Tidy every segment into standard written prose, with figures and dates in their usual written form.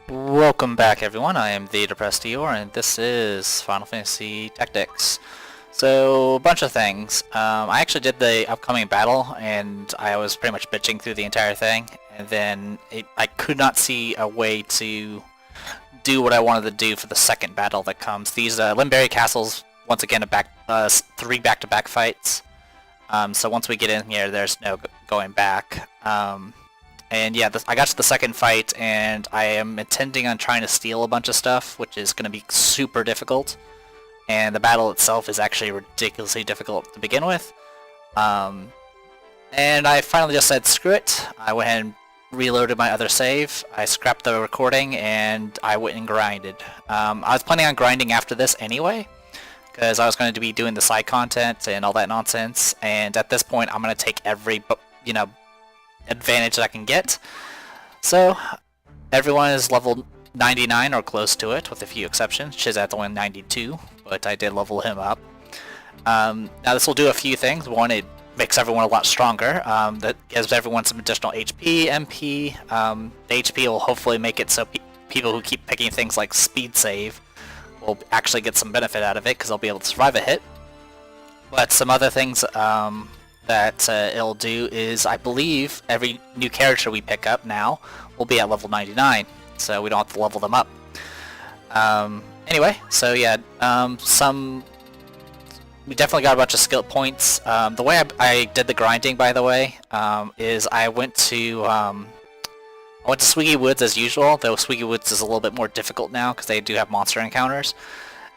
Welcome back everyone, I am the Depressed Eeyore and this is Final Fantasy Tactics. So, a bunch of things. I actually did the upcoming battle and I was pretty much bitching through the entire thing, and then I could not see a way to do what I wanted to do for the second battle that comes. These Limberry castles, once again, three back-to-back fights. So once we get in here, there's no going back. And yeah, I got to the second fight, and I am intending on trying to steal a bunch of stuff, which is going to be super difficult. And the battle itself is actually ridiculously difficult to begin with. And I finally just said, screw it. I went ahead and reloaded my other save. I scrapped the recording, and I went and grinded. I was planning on grinding after this anyway, because I was going to be doing the side content and all that nonsense. And at this point, I'm going to take every, advantage that I can get. So everyone is level 99 or close to it, with a few exceptions. Shizat's only 92, but I did level him up. Now this will do a few things. One, it makes everyone a lot stronger. That gives everyone some additional HP, MP. The HP will hopefully make it so people who keep picking things like speed save will actually get some benefit out of it, because they'll be able to survive a hit. But some other things that it'll do is, I believe, every new character we pick up now will be at level 99, so we don't have to level them up. Anyway, so yeah, we definitely got a bunch of skill points. The way I did the grinding, by the way, is I went to Swiggy Woods as usual, though Swiggy Woods is a little bit more difficult now because they do have monster encounters.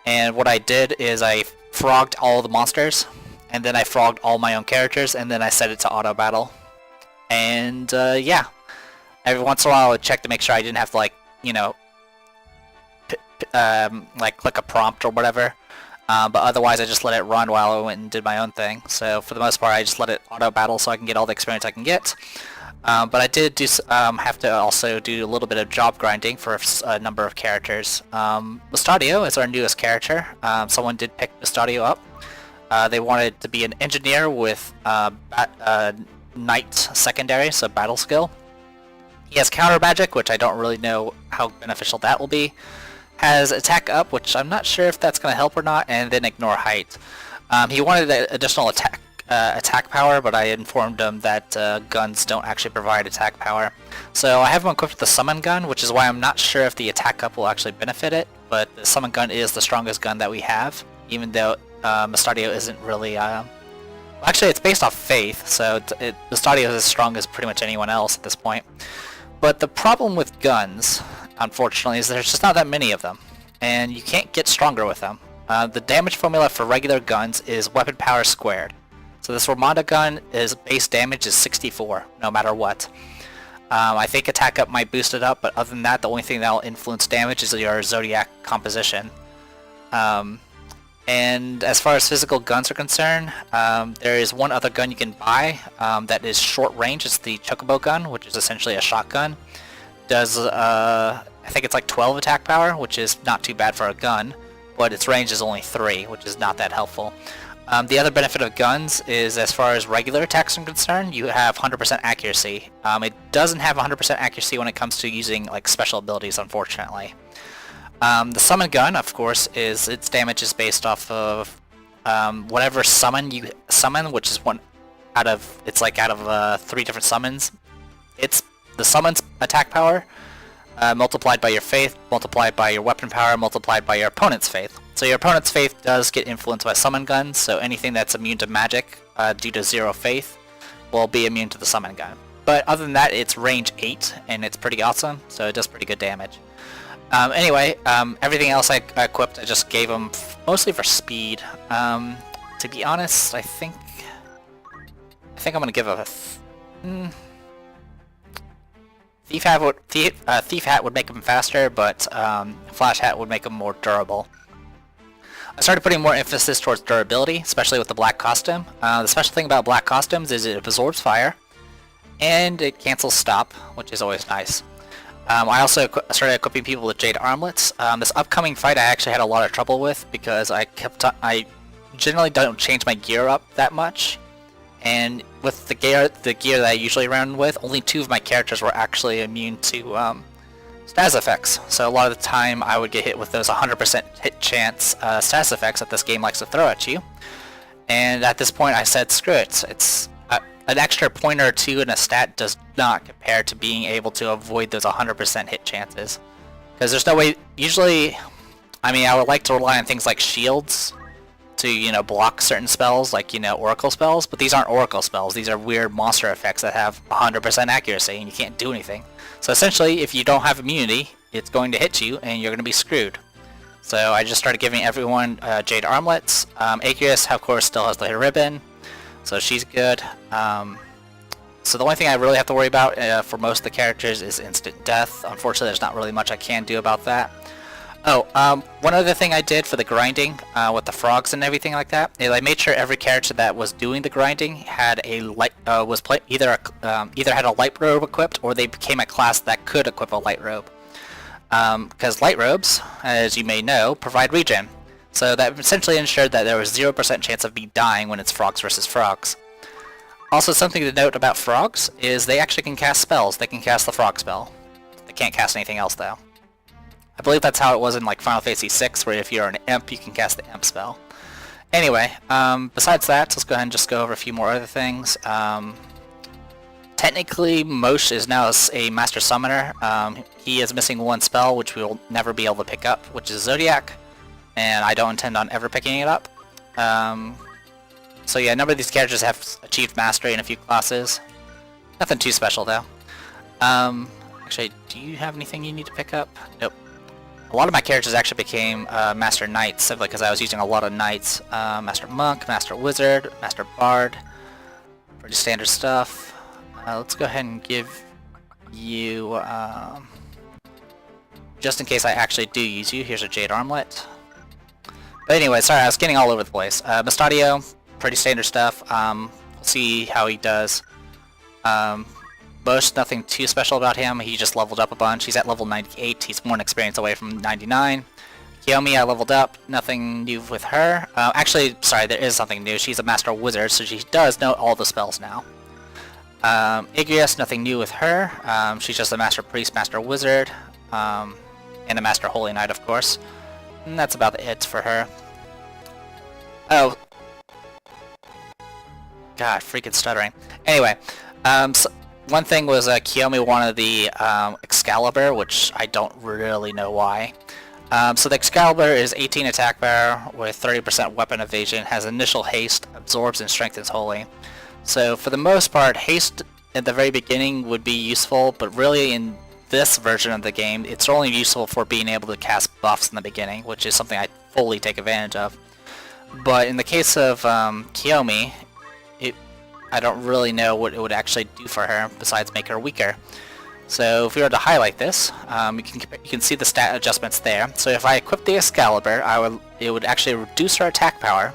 And what I did is I frogged all the monsters, and then I frogged all my own characters, and then I set it to auto battle. And yeah, every once in a while I would check to make sure I didn't have to, like, click a prompt or whatever. But otherwise I just let it run while I went and did my own thing. So for the most part I just let it auto battle so I can get all the experience I can get. But I did have to also do a little bit of job grinding for a number of characters. Mustadio is our newest character. Someone did pick Mustadio up. They wanted to be an engineer with Knight secondary, so battle skill. He has counter magic, which I don't really know how beneficial that will be. Has attack up, which I'm not sure if that's going to help or not, and then ignore height. He wanted additional attack power, but I informed him that guns don't actually provide attack power. So I have him equipped with the summon gun, which is why I'm not sure if the attack up will actually benefit it, but the summon gun is the strongest gun that we have, even though Mustadio isn't really, actually it's based off faith, so Mustadio is as strong as pretty much anyone else at this point. But the problem with guns, unfortunately, is there's just not that many of them, and you can't get stronger with them. The damage formula for regular guns is weapon power squared. So this Ramada gun base damage is 64, no matter what. I think attack up might boost it up, but other than that, the only thing that will influence damage is your Zodiac composition. And as far as physical guns are concerned, there is one other gun you can buy that is short range. It's the Chocobo Gun, which is essentially a shotgun. Does, I think it's like 12 attack power, which is not too bad for a gun, but its range is only 3, which is not that helpful. The other benefit of guns is, as far as regular attacks are concerned, you have 100% accuracy. It doesn't have 100% accuracy when it comes to using like special abilities, unfortunately. The summon gun, of course, its damage is based off of whatever summon you summon, which is out of 3 different summons. It's the summon's attack power multiplied by your faith, multiplied by your weapon power, multiplied by your opponent's faith. So your opponent's faith does get influenced by summon guns, so anything that's immune to magic due to 0 faith will be immune to the summon gun. But other than that, it's range 8, and it's pretty awesome, so it does pretty good damage. Anyway, everything else I equipped, I just gave them mostly for speed. To be honest, I think I'm gonna give a Thief Hat would make him faster, but Flash Hat would make him more durable. I started putting more emphasis towards durability, especially with the black costume. The special thing about black costumes is it absorbs fire, and it cancels stop, which is always nice. I also started equipping people with Jade Armlets. This upcoming fight I actually had a lot of trouble with because I generally don't change my gear up that much, and with the gear that I usually run with, only 2 of my characters were actually immune to status effects. So a lot of the time I would get hit with those 100% hit chance status effects that this game likes to throw at you. And at this point I said screw it. It's an extra point or two in a stat does not compare to being able to avoid those 100% hit chances. Because there's no way, usually, I mean, I would like to rely on things like shields to, you know, block certain spells, like, you know, oracle spells, but these aren't oracle spells. These are weird monster effects that have 100% accuracy and you can't do anything. So essentially, if you don't have immunity, it's going to hit you and you're going to be screwed. So I just started giving everyone Jade Armlets. Aegis, of course, still has the ribbon, so she's good. So the only thing I really have to worry about for most of the characters is instant death. Unfortunately, there's not really much I can do about that. Oh, one other thing I did for the grinding with the frogs and everything like that is I made sure every character that was doing the grinding had a either had a light robe equipped or they became a class that could equip a light robe. Because light robes, as you may know, provide regen. So that essentially ensured that there was 0% chance of me dying when it's frogs versus frogs. Also, something to note about frogs is they actually can cast spells. They can cast the frog spell. They can't cast anything else though. I believe that's how it was in like Final Fantasy VI, where if you're an imp, you can cast the imp spell. Anyway, besides that, let's go ahead and just go over a few more other things. Technically, Mosh is now a Master Summoner. He is missing one spell, which we will never be able to pick up, which is Zodiac, and I don't intend on ever picking it up. So yeah, a number of these characters have achieved mastery in a few classes. Nothing too special though. Actually, do you have anything you need to pick up? Nope. A lot of my characters actually became Master Knights simply because I was using a lot of Knights. Master Monk, Master Wizard, Master Bard. Pretty standard stuff. Let's go ahead and give you, just in case I actually do use you, here's a Jade Armlet. But anyway, sorry, I was getting all over the place. Mustadio, pretty standard stuff. We'll see how he does. Mosh, nothing too special about him. He just leveled up a bunch. He's at level 98. He's 1 experience away from 99. Kiyomi, I leveled up. Nothing new with her. Actually, sorry, there is something new. She's a Master Wizard, so she does know all the spells now. Igrias, nothing new with her. She's just a Master Priest, Master Wizard, and a Master Holy Knight, of course. And that's about it for her. Oh. God, freaking stuttering. Anyway, so one thing was Kiyomi wanted the Excalibur, which I don't really know why. So the Excalibur is 18 attack power with 30% weapon evasion, has initial haste, absorbs and strengthens holy. So for the most part, haste at the very beginning would be useful, but really in this version of the game, it's only useful for being able to cast buffs in the beginning, which is something I fully take advantage of. But in the case of Kiyomi, I don't really know what it would actually do for her besides make her weaker. So if we were to highlight this, you can see the stat adjustments there. So if I equip the Excalibur, it would actually reduce her attack power.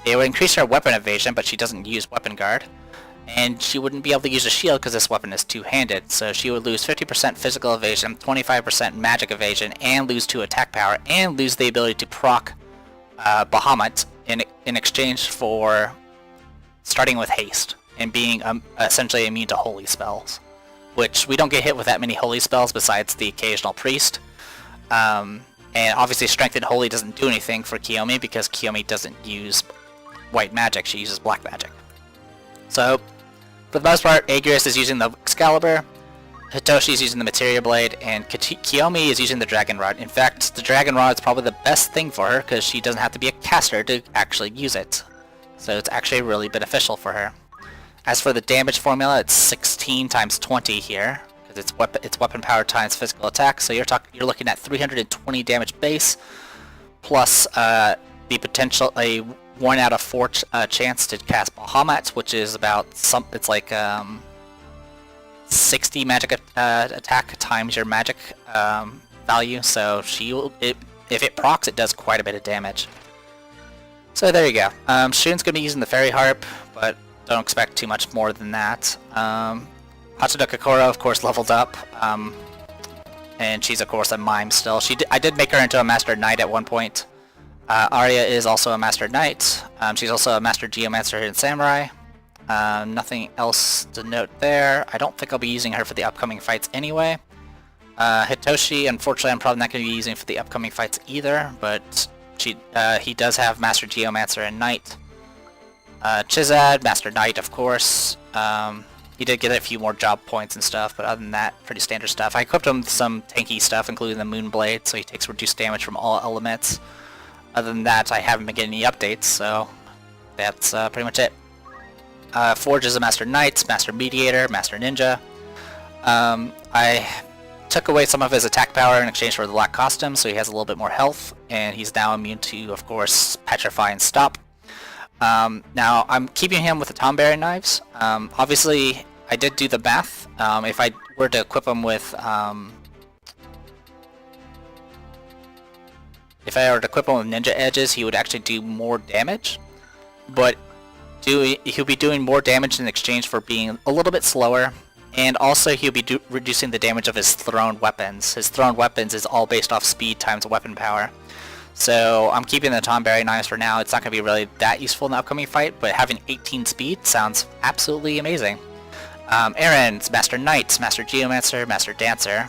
It would increase her weapon evasion, but she doesn't use weapon guard. And she wouldn't be able to use a shield because this weapon is two-handed. So she would lose 50% physical evasion, 25% magic evasion, and lose 2 attack power, and lose the ability to proc Bahamut in exchange for starting with haste and being essentially immune to holy spells, which we don't get hit with that many holy spells besides the occasional priest. And obviously strength and holy doesn't do anything for Kiyomi because Kiyomi doesn't use white magic, she uses black magic. So for the most part, Aegis is using the Excalibur, Hitoshi is using the Materia Blade, and Kiyomi is using the Dragon Rod. In fact, the Dragon Rod is probably the best thing for her because she doesn't have to be a caster to actually use it. So it's actually really beneficial for her. As for the damage formula, it's 16 times 20 here, because it's weapon power times physical attack. So you're looking at 320 damage base, plus the potential a 1 out of 4 chance to cast Bahamut, which is about it's like 60 magic attack times your magic value. So if it procs, it does quite a bit of damage. So there you go. Shun's going to be using the Fairy Harp, but don't expect too much more than that. Hachino Kokoro, of course, leveled up, and she's, of course, a mime still. I did make her into a Master Knight at one point. Arya is also a Master Knight. She's also a Master Geomancer and Samurai. Nothing else to note there. I don't think I'll be using her for the upcoming fights anyway. Hitoshi, unfortunately, I'm probably not going to be using for the upcoming fights either, but he does have Master Geomancer and Knight. Chizad, Master Knight, of course. He did get a few more job points and stuff, but other than that, pretty standard stuff. I equipped him with some tanky stuff, including the Moonblade, so he takes reduced damage from all elements. Other than that, I haven't been getting any updates, so that's pretty much it. Forge is a Master Knight, Master Mediator, Master Ninja. I took away some of his attack power in exchange for the black costume, so he has a little bit more health, and he's now immune to, of course, Petrify and Stop. Now, I'm keeping him with the Tomberry knives. Obviously, I did do the math. If I were to equip him with, Ninja Edges, he would actually do more damage. But he'll be doing more damage in exchange for being a little bit slower. And also, he'll be reducing the damage of his thrown weapons. His thrown weapons is all based off speed times weapon power. So I'm keeping the Tomberry knives for now. It's not going to be really that useful in the upcoming fight, but having 18 speed sounds absolutely amazing. Erin's Master Knight, Master Geomancer, Master Dancer.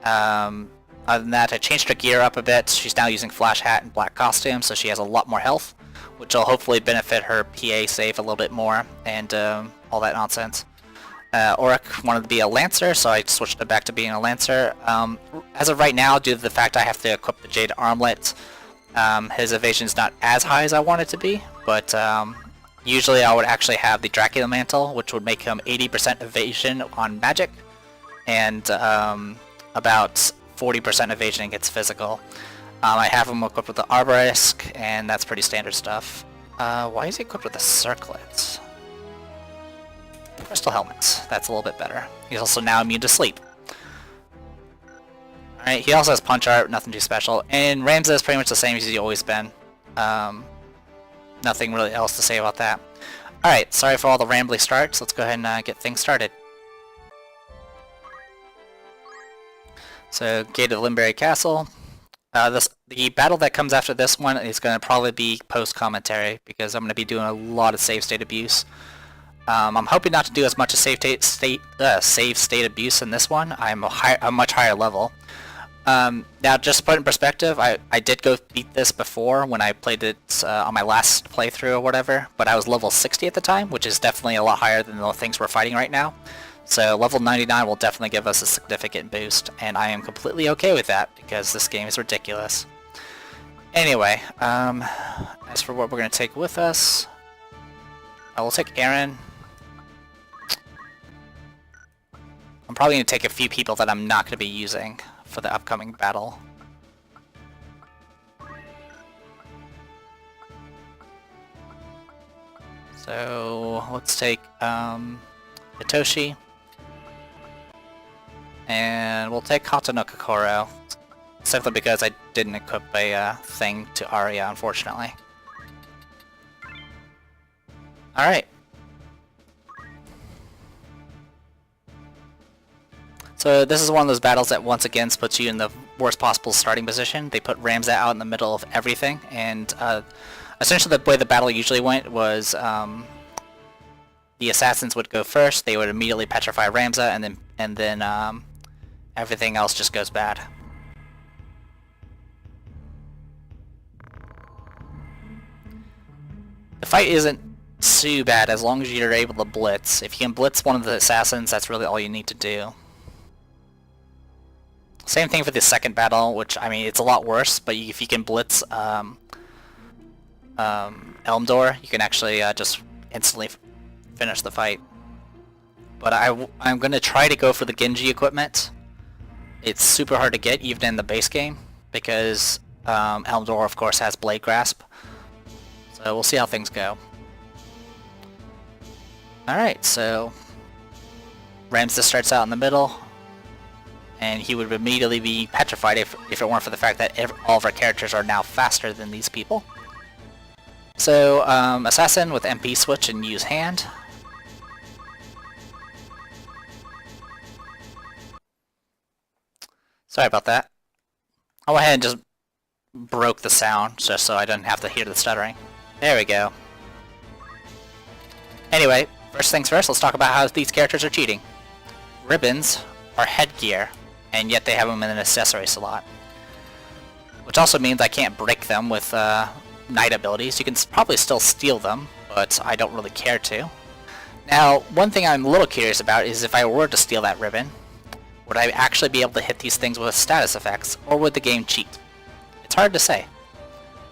Other than that, I changed her gear up a bit. She's now using Flash Hat and Black Costume, so she has a lot more health, which will hopefully benefit her PA save a little bit more, and all that nonsense. Auric wanted to be a Lancer, so I switched it back to being a Lancer. As of right now, due to the fact I have to equip the Jade Armlet, his evasion is not as high as I want it to be, but usually I would actually have the Dracula Mantle, which would make him 80% evasion on magic, and about 40% evasion against physical. I have him equipped with the Arborisk, and that's pretty standard stuff. Why is he equipped with the Circlets? Crystal Helmets. That's a little bit better. He's also now immune to sleep. Alright, he also has Punch Art, nothing too special. And Rensa is pretty much the same as he's always been. Nothing really else to say about that. Alright, sorry for all the rambly starts. Let's go ahead and get things started. So, Gate of Limberry Castle. The battle that comes after this one is going to probably be post-commentary, because I'm going to be doing a lot of save state abuse. I'm hoping not to do as much as save state abuse in this one. I'm a much higher level. Now, just to put it in perspective, I did go beat this before when I played it on my last playthrough or whatever, but I was level 60 at the time, which is definitely a lot higher than the things we're fighting right now. So level 99 will definitely give us a significant boost, and I am completely okay with that, because this game is ridiculous. Anyway, as for what we're going to take with us, I will take Aaron. I'm probably going to take a few people that I'm not going to be using for the upcoming battle. So let's take Hitoshi, and we'll take Hatano Kokoro, simply because I didn't equip a thing to Arya, unfortunately. Alright. So this is one of those battles that once again puts you in the worst possible starting position. They put Rensa out in the middle of everything, and essentially the way the battle usually went was the assassins would go first. They would immediately petrify Rensa, and then everything else just goes bad. The fight isn't too bad as long as you're able to blitz. If you can blitz one of the assassins, that's really all you need to do. Same thing for the second battle, which, I mean, it's a lot worse, but if you can blitz Elmdor, you can actually just instantly finish the fight. But I'm going to try to go for the Genji equipment. It's super hard to get, even in the base game, because Elmdor, of course, has Blade Grasp. So we'll see how things go. Alright, so Rensa starts out in the middle, and he would immediately be petrified if it weren't for the fact that all of our characters are now faster than these people. So, Assassin with MP switch and use hand. Sorry about that. I went ahead and just broke the sound, just so I didn't have to hear the stuttering. There we go. Anyway, first things first, let's talk about how these characters are cheating. Ribbons are headgear. and yet they have them in an accessory slot. Which also means I can't break them with knight abilities. You can probably still steal them, but I don't really care to. Now, one thing I'm a little curious about is if I were to steal that ribbon, would I actually be able to hit these things with status effects, or would the game cheat? It's hard to say,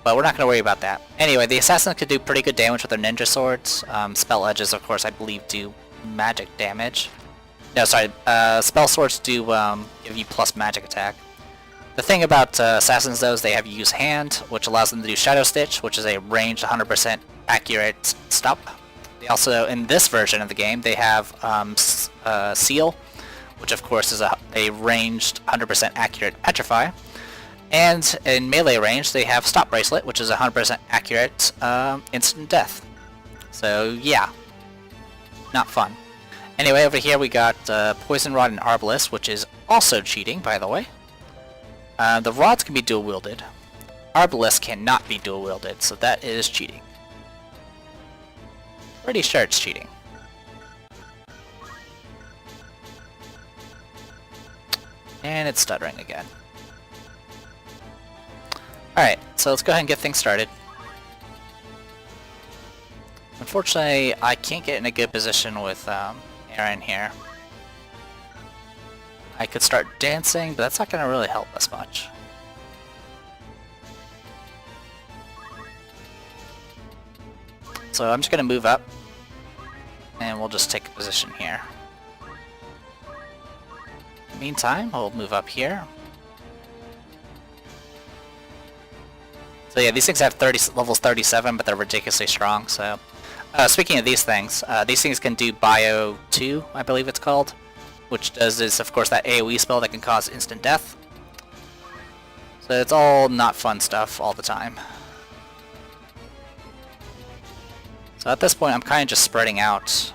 but we're not going to worry about that. Anyway, the assassins could do pretty good damage with their ninja swords. Spell edges, of course, I believe do magic damage. No, sorry, spell swords do give you plus magic attack. The thing about assassins, though, is they have use hand, which allows them to do Shadow Stitch, which is a ranged 100% accurate stop. They also, in this version of the game, they have Seal, which of course is a ranged 100% accurate Petrify. And in melee range, they have Stop Bracelet, which is 100% accurate instant death. So yeah, not fun. Anyway, over here we got Poison Rod and Arbalest, which is also cheating, by the way. The rods can be dual-wielded. Arbalest cannot be dual-wielded, so that is cheating. Pretty sure it's cheating. And it's stuttering again. Alright, so let's go ahead and get things started. Unfortunately, I can't get in a good position with Aaron here. I could start dancing, but that's not going to really help us much. So I'm just going to move up, and we'll just take a position here. Meantime, we'll move up here. So yeah, these things have levels 37, but they're ridiculously strong, so... speaking of these things can do Bio 2, I believe it's called. Which is, of course, that AoE spell that can cause instant death. So it's all not fun stuff all the time. So at this point, I'm kind of just spreading out.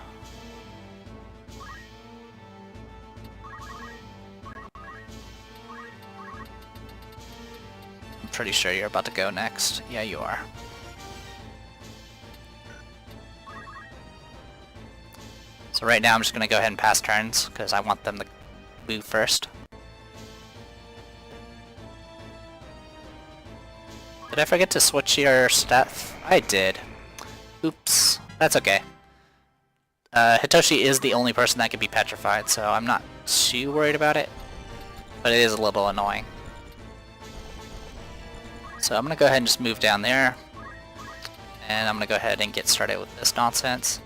I'm pretty sure you're about to go next. Yeah, you are. So right now I'm just going to go ahead and pass turns, because I want them to move first. Did I forget to switch your stuff? I did. Oops. That's okay. Hitoshi is the only person that can be petrified, so I'm not too worried about it. But it is a little annoying. So I'm going to go ahead and just move down there. And I'm going to go ahead and get started with this nonsense.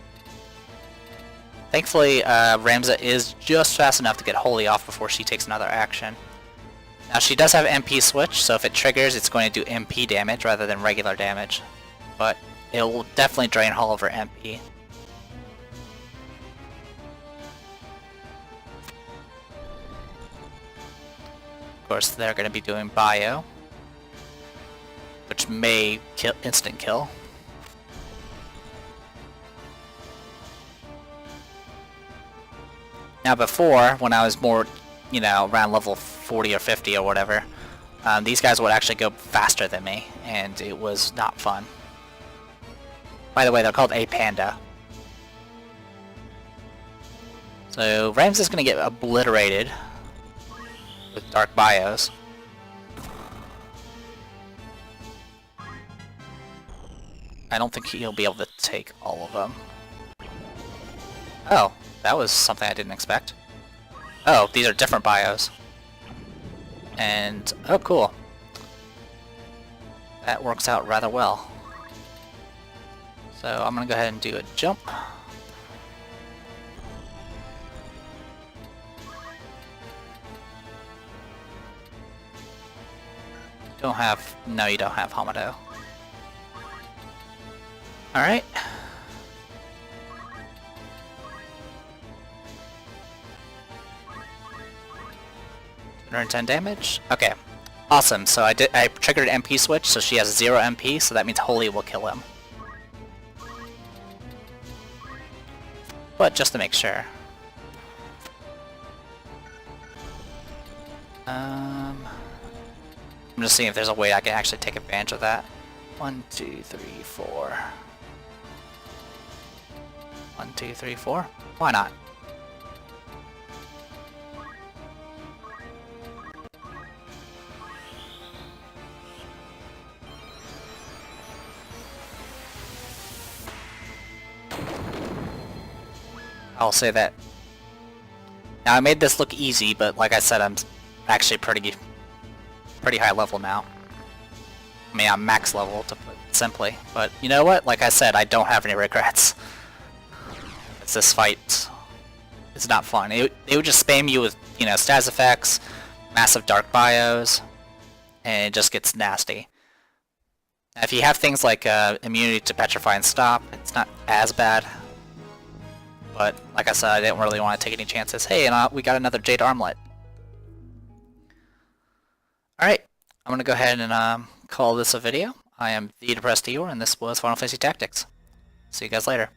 Thankfully, Rensa is just fast enough to get Holy off before she takes another action. Now she does have MP switch, so if it triggers, it's going to do MP damage rather than regular damage. But it will definitely drain all of her MP. Of course, they're going to be doing Bio, which may instant kill. Now before, when I was more, you know, around level 40 or 50 or whatever, these guys would actually go faster than me, and it was not fun. By the way, they're called a panda. So Rensa is going to get obliterated with dark bios. I don't think he'll be able to take all of them. Oh. That was something I didn't expect. Oh, these are different bios. And, oh cool. That works out rather well. So I'm gonna go ahead and do a jump. Don't have, no you don't have Hamado. Alright. 110 damage? Okay. Awesome, so I triggered an MP switch, so she has 0 MP, so that means Holy will kill him. But just to make sure. I'm just seeing if there's a way I can actually take advantage of that. 1, 2, 3, 4. 1, 2, 3, 4. Why not? I'll say that. Now I made this look easy, but like I said, I'm actually pretty high level now. I mean, I'm max level to put it simply, but you know what? Like I said, I don't have any regrets. This fight is not fun. It would just spam you with, you know, stats effects, massive dark bios, and it just gets nasty. Now, if you have things like immunity to Petrify and Stop, it's not as bad. But like I said, I didn't really want to take any chances. Hey, and we got another Jade Armlet. Alright, I'm going to go ahead and call this a video. I am the Depressed Eeyore, and this was Final Fantasy Tactics. See you guys later.